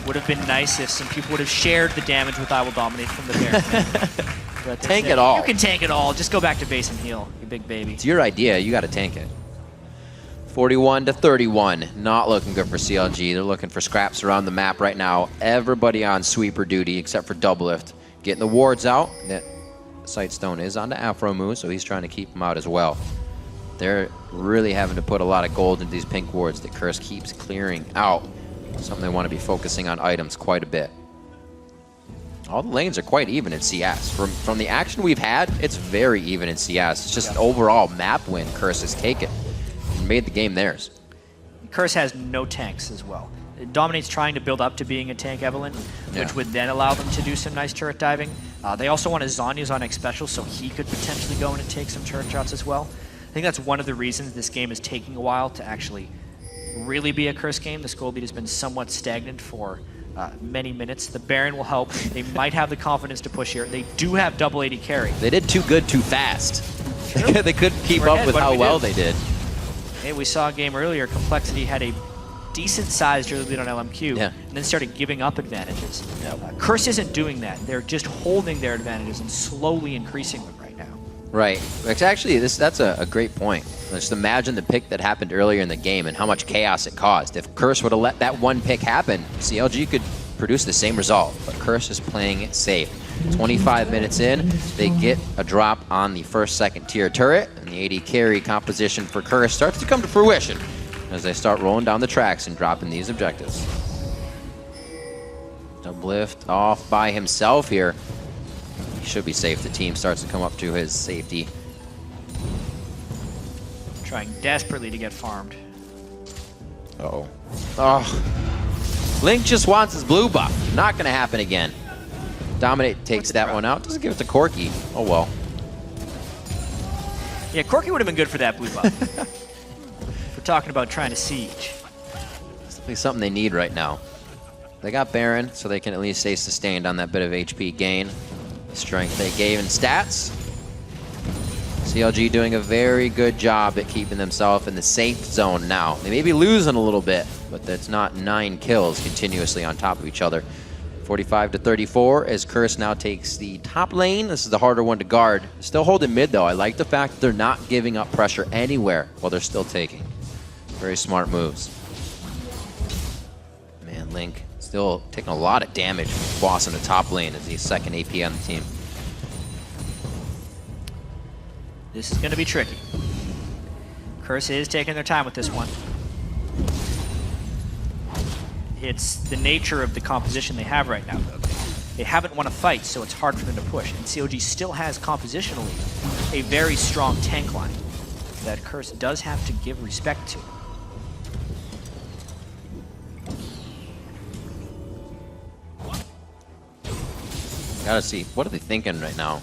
Would have been nice if some people would have shared the damage with IWillDominate from the Baron. But tank it all. You can tank it all. Just go back to base and heal, you big baby. It's your idea. You got to tank it. 41-31. Not looking good for CLG. They're looking for scraps around the map right now. Everybody on sweeper duty except for Doublelift. Getting the wards out. Sightstone is onto Aphromoo, so he's trying to keep him out as well. They're really having to put a lot of gold into these pink wards that Curse keeps clearing out. Something they want to be focusing on items quite a bit. All the lanes are quite even in CS. From the action we've had, it's very even in CS. It's just an overall map win Curse has taken and made the game theirs. Curse has no tanks as well. Dominate's trying to build up to being a tank Evelyn, which would then allow them to do some nice turret diving. They also want Zhonya's on Xpecial, so he could potentially go in and take some turret shots as well. I think that's one of the reasons this game is taking a while to actually really be a Curse game. The gold lead has been somewhat stagnant for many minutes. The Baron will help. They might have the confidence to push here. They do have double AD carry. They did too good too fast. They couldn't keep up with how well they did. Hey, we saw a game earlier. Complexity had a decent-sized early lead on LMQ, and then started giving up advantages. Curse isn't doing that. They're just holding their advantages and slowly increasing them right now. Right. Actually, that's a great point. Just imagine the pick that happened earlier in the game and how much chaos it caused. If Curse would have let that one pick happen, CLG could produce the same result. But Curse is playing it safe. 25 minutes in, they get a drop on the first, second tier turret, and the AD carry composition for Curse starts to come to fruition as they start rolling down the tracks and dropping these objectives. Doublelift off by himself here. He should be safe. The team starts to come up to his safety. Trying desperately to get farmed. Uh-oh. Oh. Link just wants his blue buff. Not going to happen again. Dominate takes that one out. Doesn't give it to Corki. Oh, well. Yeah, Corki would have been good for that blue buff. We're talking about trying to siege. It's definitely something they need right now. They got Baron, so they can at least stay sustained on that bit of HP gain. The strength they gave in stats. CLG doing a very good job at keeping themselves in the safe zone now. They may be losing a little bit, but that's not 9 kills continuously on top of each other. 45-34 as Curse now takes the top lane. This is the harder one to guard. Still holding mid though. I like the fact that they're not giving up pressure anywhere while they're still taking. Very smart moves. Man, Link still taking a lot of damage from Quas in the top lane as the second AP on the team. This is going to be tricky. Curse is taking their time with this one. It's the nature of the composition they have right now, though. They haven't won a fight, so it's hard for them to push. And CLG still has compositionally a very strong tank line that Curse does have to give respect to. Gotta see, what are they thinking right now?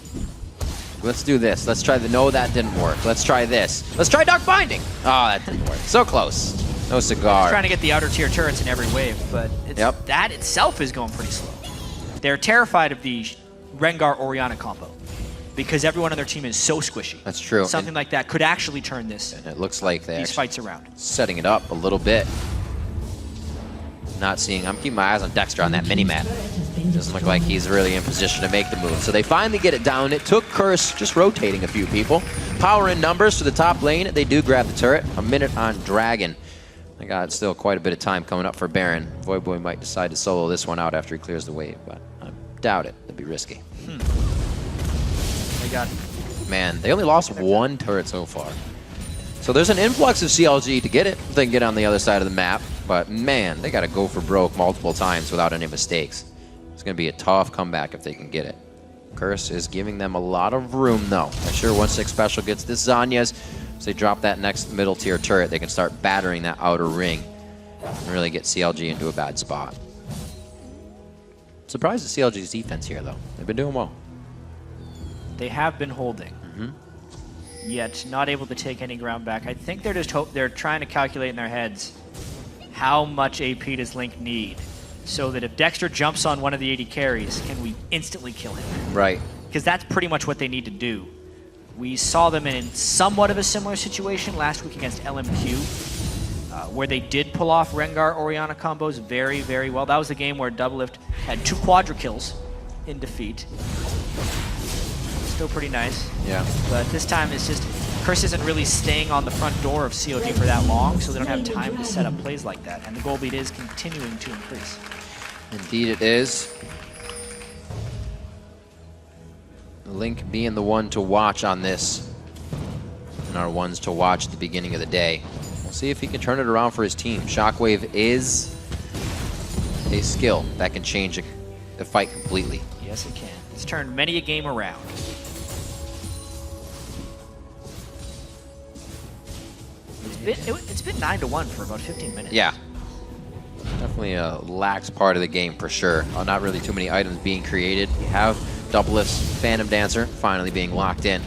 Let's do this. Let's try the, no, that didn't work. Let's try this. Let's try Dark Binding. Oh, that didn't work. So close. No cigar. Trying to get the outer tier turrets in every wave, but that itself is going pretty slow. They're terrified of the Rengar-Orianna combo because everyone on their team is so squishy. That's true. Something like that could actually turn this. And it looks like these fights around. Setting it up a little bit. Not seeing. I'm keeping my eyes on Dexter on that mini-map. Doesn't look like he's really in position to make the move. So they finally get it down. It took Curse just rotating a few people. Power in numbers to the top lane. They do grab the turret. A minute on Dragon. They got still quite a bit of time coming up for Baron. Voyboy might decide to solo this one out after he clears the wave, but I doubt it. That'd be risky. They got... Man, they only lost one turret so far. So there's an influx of CLG to get it. They can get on the other side of the map, but man, they got to go for broke multiple times without any mistakes. It's going to be a tough comeback if they can get it. Curse is giving them a lot of room, though. I'm sure once Xpecial gets this Zhonya's, as they drop that next middle tier turret, they can start battering that outer ring and really get CLG into a bad spot. Surprised at CLG's defense here, though. They've been doing well. They have been holding, yet not able to take any ground back. I think they're just they're trying to calculate in their heads how much AP does Link need, so that if Dexter jumps on one of the AD carries, can we instantly kill him? Right. Because that's pretty much what they need to do. We saw them in somewhat of a similar situation last week against LMQ, where they did pull off Rengar-Orianna combos very, very well. That was the game where Doublelift had 2 quadra kills in defeat. Still pretty nice. Yeah. But this time it's just, Curse isn't really staying on the front door of CLG for that long, so they don't have time to set up plays like that. And the goal lead is continuing to increase. Indeed it is. Link being the one to watch on this, and our ones to watch at the beginning of the day. We'll see if he can turn it around for his team. Shockwave is a skill that can change the fight completely. Yes, it can. It's turned many a game around. It's been 9-1 for about 15 minutes. Yeah. Definitely a lax part of the game for sure. Not really too many items being created. You have Doublelift's Phantom Dancer finally being locked in.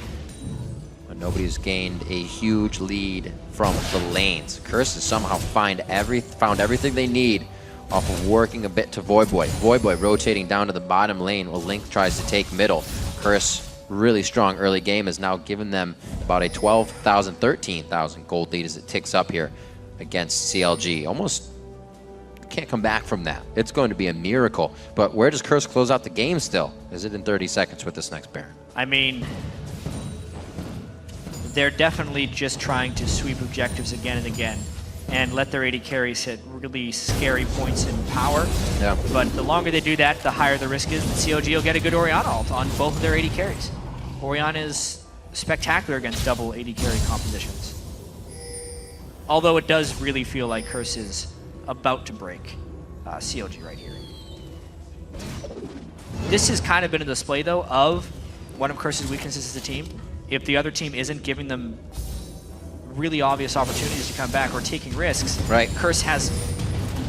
But nobody's gained a huge lead from the lanes. Curse has somehow found everything they need off of working a bit to Voyboy. Voyboy rotating down to the bottom lane while Link tries to take middle. Curse, really strong early game, has now given them about a 12,000, 13,000 gold lead as it ticks up here against CLG. Almost can't come back from that. It's going to be a miracle. But where does Curse close out the game still? Is it in 30 seconds with this next Baron? I mean, they're definitely just trying to sweep objectives again and again and let their AD carries hit really scary points in power. Yeah. But the longer they do that, the higher the risk is that CLG will get a good Orianna ult on both of their AD carries. Orianna is spectacular against double AD carry compositions. Although it does really feel like Curse is about to break CLG right here. This has kind of been a display, though, of one of Curse's weaknesses as a team. If the other team isn't giving them really obvious opportunities to come back or taking risks, right, Curse has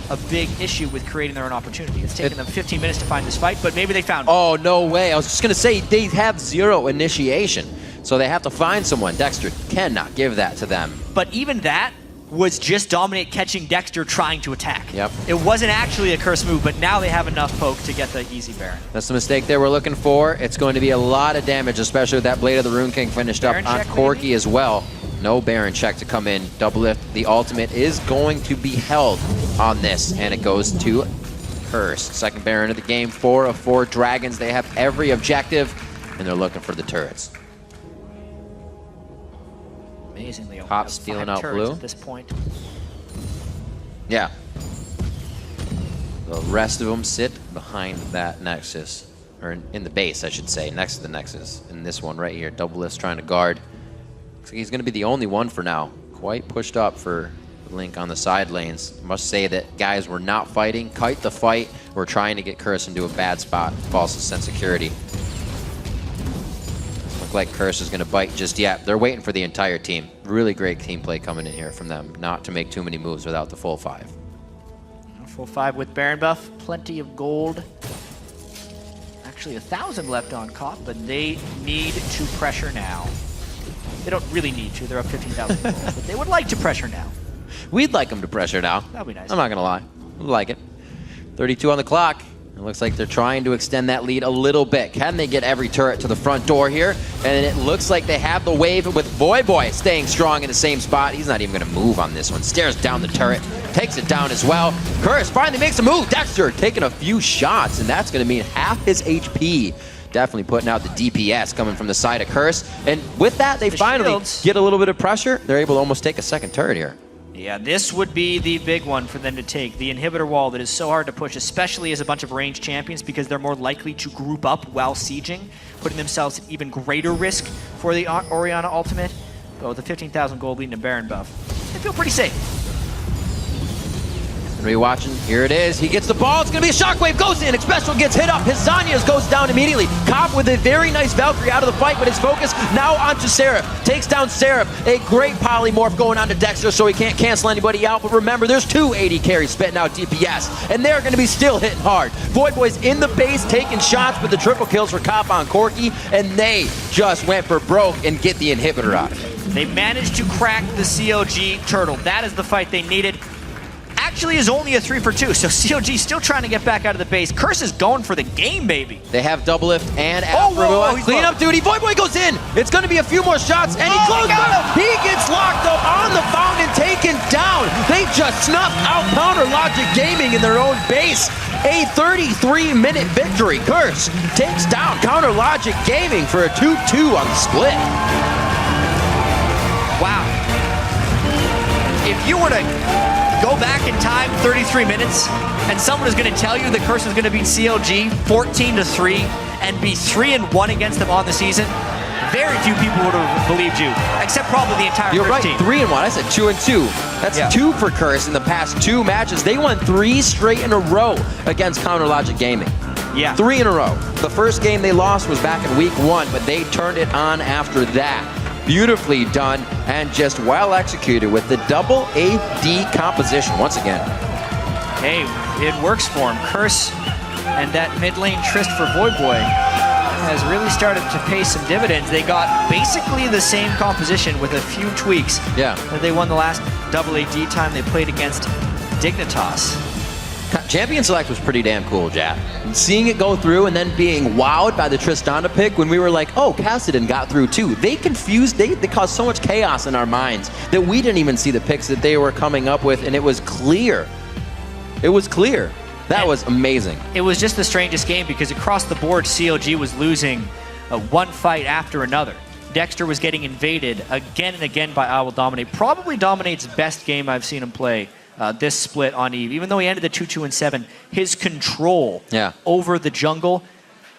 a big issue with creating their own opportunity. It's taken them 15 minutes to find this fight, but maybe they found it. Oh, no way. I was just going to say, they have 0 initiation, so they have to find someone. Dexter cannot give that to them. But even that was just Dominate catching Dexter trying to attack. Yep. It wasn't actually a Curse move, but now they have enough poke to get the easy Baron. That's the mistake they were looking for. It's going to be a lot of damage, especially with that Blade of the Rune King finished Baron up on check, Corki maybe? as well. No Baron check to come in. Doublelift, the ultimate is going to be held on this, and it goes to Curse. Second Baron of the game, 4 of 4 dragons. They have every objective, and they're looking for the turrets. Amazingly, only Pop have stealing 5 out turrets blue. at this point. Yeah. The rest of them sit behind that Nexus, or in the base, I should say, next to the Nexus. And this one right here, Doublelift's trying to guard. Looks like he's going to be the only one for now. Quite pushed up for Link on the side lanes. Must say that guys were not fighting. Kite the fight. We're trying to get Curse into a bad spot. False sense security. Look like Curse is going to bite just yet. They're waiting for the entire team. Really great team play coming in here from them. Not to make too many moves without the full 5. Full 5 with Baron buff. Plenty of gold. Actually, 1,000 left on Cop, but they need to pressure now. They don't really need to. They're up 15,000 gold, but they would like to pressure now. We'd like them to pressure now. That'd be nice. I'm not going to lie. We like it. 32 on the clock. It looks like they're trying to extend that lead a little bit. Can they get every turret to the front door here? And it looks like they have the wave with Voyboy staying strong in the same spot. He's not even going to move on this one. Stares down the turret. Takes it down as well. Curse finally makes a move. Dexter taking a few shots, and that's going to mean half his HP. Definitely putting out the DPS coming from the side of Curse. And with that, they finally shields. get a little bit of pressure. They're able to almost take a second turret here. Yeah, this would be the big one for them to take. The inhibitor wall that is so hard to push, especially as a bunch of ranged champions, because they're more likely to group up while sieging, putting themselves at even greater risk for the Orianna ultimate. But with the 15,000 gold leading to Baron buff, they feel pretty safe. Rewatching, here it is. He gets the ball. It's going to be a shockwave. Goes in. Xpecial gets hit up. His Zanyas goes down immediately. Cop with a very nice Valkyrie out of the fight, but his focus now onto Seraph. Takes down Seraph. A great polymorph going on to Dexter so he can't cancel anybody out. But remember, there's 2 AD carries spitting out DPS, and they're going to be still hitting hard. Voyboy's in the base taking shots, but the triple kills for Cop on Corki, and they just went for broke and get the inhibitor out. They managed to crack the CLG turtle. That is the fight they needed. Actually is only a 3 for 2, so CLG still trying to get back out of the base. Curse is going for the game, baby. They have Doublelift and whoa, Aphromoo. he's Clean low. up duty. Voyboy goes in. It's going to be a few more shots, and he closes up. He gets locked up on the fountain, taken down. They just snuffed out Counter Logic Gaming in their own base. A 33-minute victory. Curse takes down Counter Logic Gaming for a 2-2 on the split. Wow. If you were to go back in time 33 minutes and someone is going to tell you that Curse is going to beat CLG 14-3 and be 3-1 against them on the season, very few people would have believed you, except probably the entire You're right, team. 3-1. I said 2-2. That's 2 for Curse in the past 2 matches. They won 3 straight in a row against Counter Logic Gaming. Yeah. 3 in a row. The first game they lost was back in week 1, but they turned it on after that. Beautifully done and just well executed with the double AD composition once again. Hey, it works for him. Curse and that mid lane tryst for Voyboy has really started to pay some dividends. They got basically the same composition with a few tweaks. Yeah. They won the last double AD time they played against Dignitas. Champion Select was pretty damn cool, Jat. Seeing it go through and then being wowed by the Tristana pick when we were like, oh, Kassadin got through too. They confused, they caused so much chaos in our minds that we didn't even see the picks that they were coming up with, and it was clear. It was clear. That was amazing. It was just the strangest game because across the board, CLG was losing one fight after another. Dexter was getting invaded again and again by IWillDominate. Probably Dominate's best game I've seen him play this split on Eve. Even though he ended the 2-2-7, his control over the jungle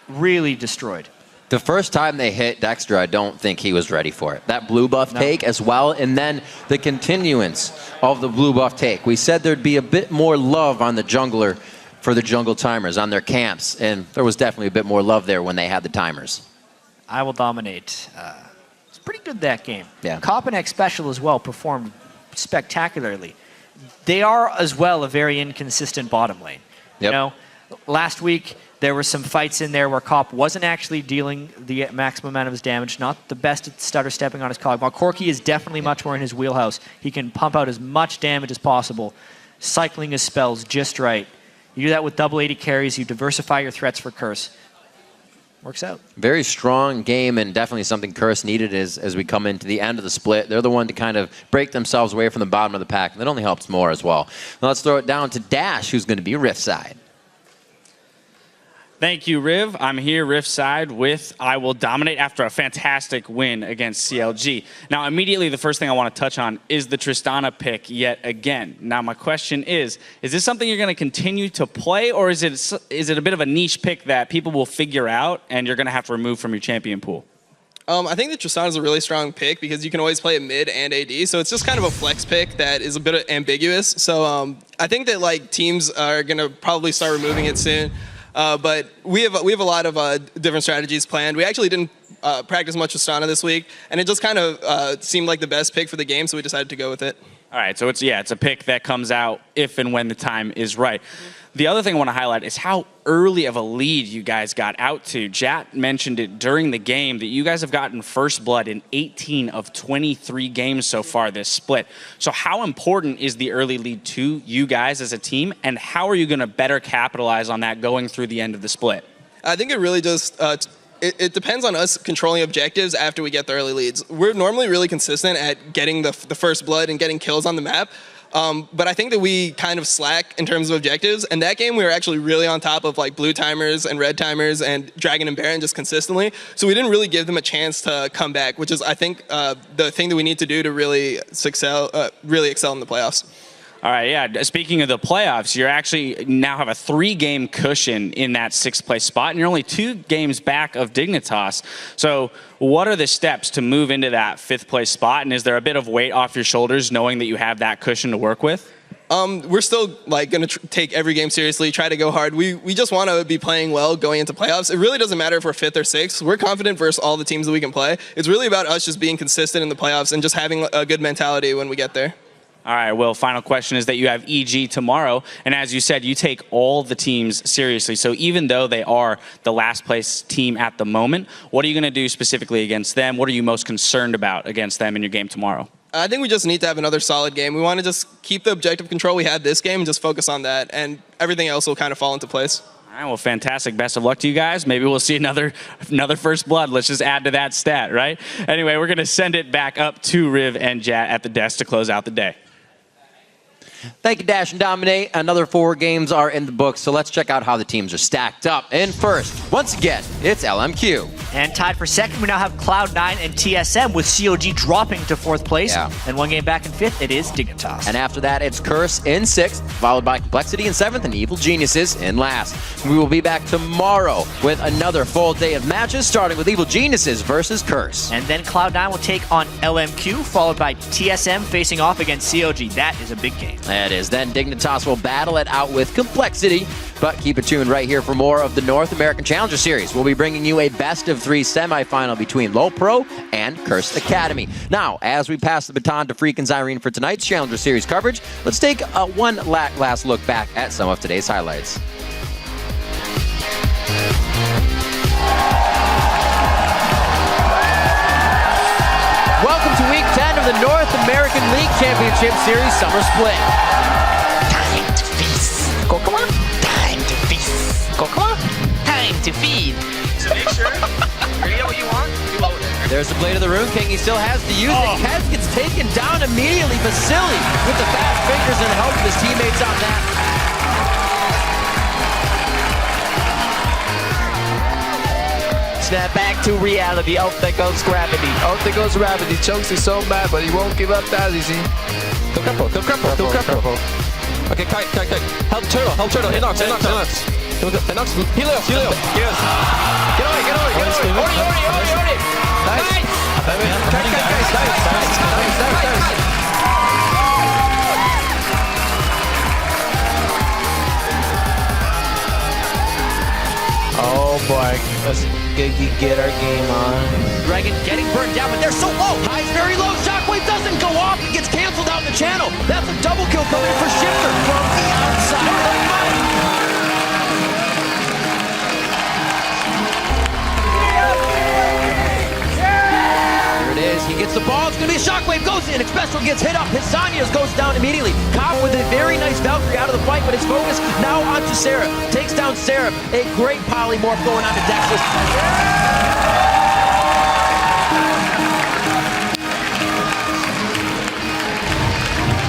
really destroyed. The first time they hit Dexter, I don't think he was ready for it. That blue buff take as well, and then the continuance of the blue buff take. We said there'd be a bit more love on the jungler for the jungle timers on their camps, and there was definitely a bit more love there when they had the timers. IWillDominate. It's pretty good that game. Yeah. Cop and Xpecial as well performed spectacularly. They are as well a very inconsistent bottom lane. Yep. You know, last week there were some fights in there where Cop wasn't actually dealing the maximum amount of his damage, not the best at stutter stepping on his cog. While Corki is definitely much more in his wheelhouse. He can pump out as much damage as possible, cycling his spells just right. You do that with double 80 carries, you diversify your threats for Curse. Works out. Very strong game, and definitely something Curse needed as we come into the end of the split. They're the one to kind of break themselves away from the bottom of the pack, and that only helps more as well. Now let's throw it down to Dash, who's going to be Rift side. Thank you, Riv. I'm here Rift side with IWillDominate after a fantastic win against CLG. Now, immediately, the first thing I want to touch on is the Tristana pick yet again. Now, my question is this something you're going to continue to play, or is it a bit of a niche pick that people will figure out and you're going to have to remove from your champion pool? I think that Tristana is a really strong pick because you can always play it mid and AD, so it's just kind of a flex pick that is a bit ambiguous. So I think that like teams are going to probably start removing it soon. But we have a lot of different strategies planned. We actually didn't practice much with Tristana this week, and it just kind of seemed like the best pick for the game, so we decided to go with it. All right, so it's a pick that comes out if and when the time is right. The other thing I want to highlight is how early of a lead you guys got out to. Jat mentioned it during the game that you guys have gotten first blood in 18 of 23 games so far this split. So how important is the early lead to you guys as a team, and how are you going to better capitalize on that going through the end of the split? I think it really just it depends on us controlling objectives after we get the early leads. We're normally really consistent at getting the first blood and getting kills on the map. But I think that we kind of slack in terms of objectives. And that game, we were actually really on top of like blue timers and red timers and Dragon and Baron just consistently. So we didn't really give them a chance to come back, which is, I think, the thing that we need to do to really excel in the playoffs. All right, yeah. Speaking of the playoffs, you actually now have a 3-game cushion in that 6th place spot, and you're only 2 games back of Dignitas. So what are the steps to move into that 5th place spot, and is there a bit of weight off your shoulders knowing that you have that cushion to work with? We're still like going to take every game seriously, try to go hard. We just want to be playing well going into playoffs. It really doesn't matter if we're 5th or 6th. We're confident versus all the teams that we can play. It's really about us just being consistent in the playoffs and just having a good mentality when we get there. All right, well, final question is that you have EG tomorrow, and as you said, you take all the teams seriously. So even though they are the last place team at the moment, what are you going to do specifically against them? What are you most concerned about against them in your game tomorrow? I think we just need to have another solid game. We want to just keep the objective control we had this game and just focus on that, and everything else will kind of fall into place. All right, well, fantastic. Best of luck to you guys. Maybe we'll see another first blood. Let's just add to that stat, right? Anyway, we're going to send it back up to Riv and Jat at the desk to close out the day. Thank you, Dash and Dominate. Another 4 games are in the books, so let's check out how the teams are stacked up. And first, once again, it's LMQ. And tied for second, we now have Cloud9 and TSM, with CLG dropping to 4th place. Yeah. And 1 game back in 5th, it is Dignitas. And after that, it's Curse in 6th, followed by Complexity in 7th, and Evil Geniuses in last. We will be back tomorrow with another full day of matches, starting with Evil Geniuses versus Curse. And then Cloud9 will take on LMQ, followed by TSM facing off against CLG. That is a big game. That is. Then Dignitas will battle it out with Complexity. But keep it tuned right here for more of the North American Challenger Series. We'll be bringing you a best-of-3 semifinal between Low Pro and Cursed Academy. Now, as we pass the baton to Freak and Zyrene for tonight's Challenger Series coverage, let's take one last look back at some of today's highlights. Welcome to Week 10 of the North American League Championship Series Summer Split. Time to feast. Go, come on. Time to feast. Go, come on. Time to feed. So make sure you get what you want, you load it. There's the Blade of the Rune King. He still has to use it. Kez gets taken down immediately, but Silly with the fast fingers and help of his teammates on that. Snap back to reality. Oh, there goes gravity. Oh, there goes Gravity. Chunks is so mad, but he won't give up that easy. He'll crumple, he'll crumple, he'll crumple. Okay, kite. Help turtle. He knocks. Helios. Get over. Ori. Nice. Nice. Oh boy, let's get our game on. Dragon getting burned down, but they're so low. High's very low. Shockwave doesn't go off. It gets canceled out in the channel. That's a double kill coming in for Shifter from the outside of the fight. There it is. He gets the ball. It's going to be a Shockwave. Goes in. Xpecial gets hit up. His goes down immediately. Cop with a very nice Valkyrie out of the fight, but his focus now onto Seraph. Takes down Seraph. A great polymorph going on to Dexter.